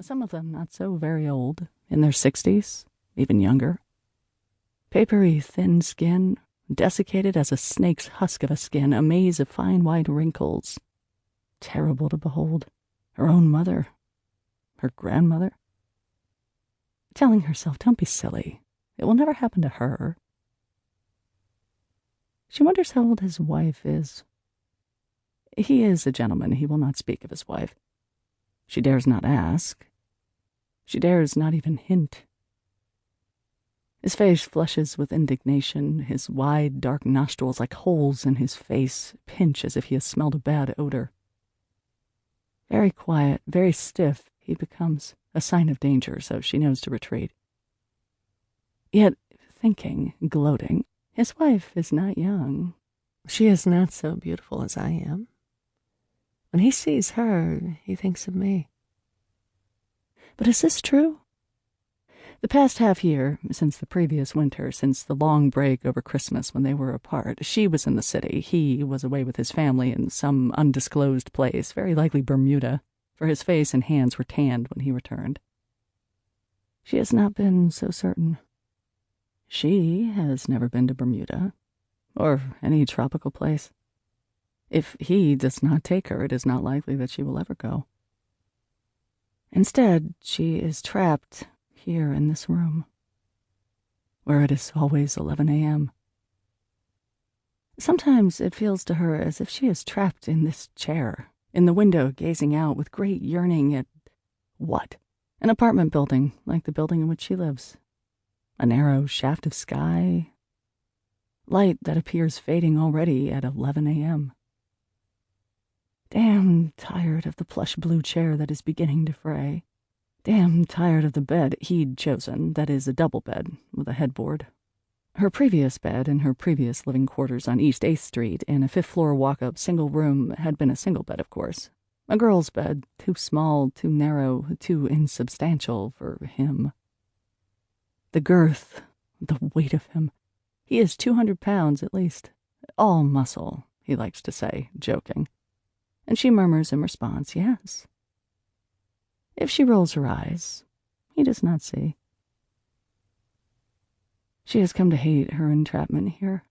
Some of them not so very old, in their 60s, even younger. Papery, thin skin, desiccated as a snake's husk of a skin, a maze of fine white wrinkles. Terrible to behold. Her own mother. Her grandmother. Telling herself, don't be silly. It will never happen to her. She wonders how old his wife is. He is a gentleman. He will not speak of his wife. She dares not ask. She dares not even hint. His face flushes with indignation. His wide, dark nostrils, like holes in his face, pinch as if he has smelled a bad odor. Very quiet, very stiff, he becomes, a sign of danger, so she knows to retreat. Yet, thinking, gloating, his wife is not young. She is not so beautiful as I am. When he sees her, he thinks of me. But is this true? The past half year, since the previous winter, since the long break over Christmas when they were apart, she was in the city. He was away with his family in some undisclosed place, very likely Bermuda, for his face and hands were tanned when he returned. She has not been so certain. She has never been to Bermuda, or any tropical place. If he does not take her, it is not likely that she will ever go. Instead, she is trapped here in this room, where it is always 11 a.m. Sometimes it feels to her as if she is trapped in this chair, in the window, gazing out with great yearning at what? An apartment building, like the building in which she lives. A narrow shaft of sky. Light that appears fading already at 11 a.m. Damn tired of the plush blue chair that is beginning to fray. Damn tired of the bed he'd chosen, that is a double bed with a headboard. Her previous bed in her previous living quarters on East 8th Street in a fifth-floor walk-up single room had been a single bed, of course. A girl's bed, too small, too narrow, too insubstantial for him. The girth, the weight of him. He is 200 pounds at least. All muscle, he likes to say, joking. And she murmurs in response, yes. If she rolls her eyes, he does not see. She has come to hate her entrapment here,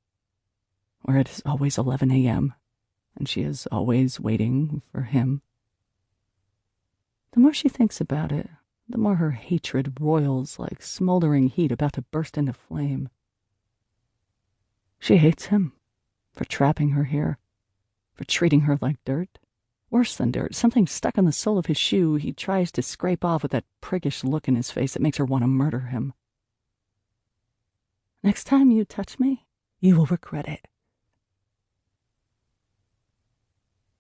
where it is always 11 a.m., and she is always waiting for him. The more she thinks about it, the more her hatred roils like smoldering heat about to burst into flame. She hates him for trapping her here, for treating her like dirt. Worse than dirt, something stuck on the sole of his shoe he tries to scrape off with that priggish look in his face that makes her want to murder him. Next time you touch me, you will regret it.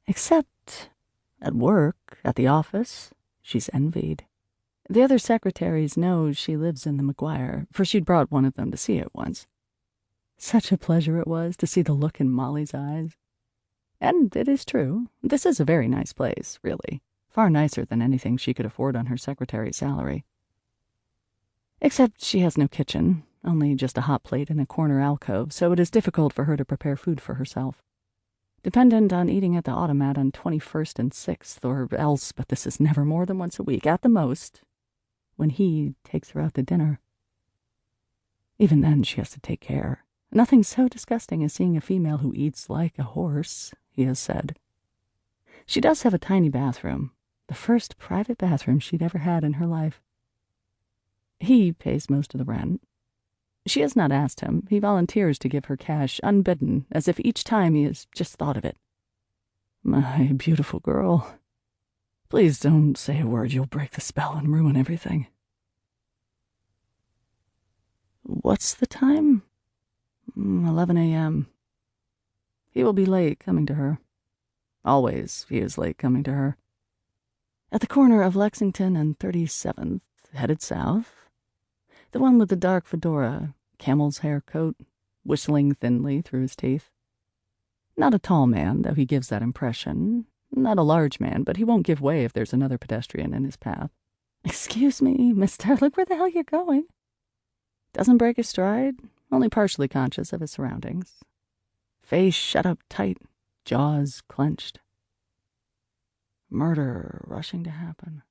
Except at work, at the office, she's envied. The other secretaries know she lives in the McGuire, for she'd brought one of them to see it once. Such a pleasure it was to see the look in Molly's eyes. And it is true, this is a very nice place, really. Far nicer than anything she could afford on her secretary's salary. Except she has no kitchen, only just a hot plate in a corner alcove, so it is difficult for her to prepare food for herself. Dependent on eating at the automat on 21st and 6th, or else, but this is never more than once a week, at the most, when he takes her out to dinner. Even then she has to take care. Nothing so disgusting as seeing a female who eats like a horse, he has said. She does have a tiny bathroom, the first private bathroom she'd ever had in her life. He pays most of the rent. She has not asked him. He volunteers to give her cash unbidden, as if each time he has just thought of it. My beautiful girl, please don't say a word. You'll break the spell and ruin everything. What's the time? 11 a.m. He will be late coming to her. Always he is late coming to her. At the corner of Lexington and 37th, headed south, the one with the dark fedora, camel's hair coat, whistling thinly through his teeth. Not a tall man, though he gives that impression. Not a large man, but he won't give way if there's another pedestrian in his path. Excuse me, mister, look where the hell you're going. Doesn't break his stride, only partially conscious of his surroundings. Face shut up tight, jaws clenched. Murder rushing to happen.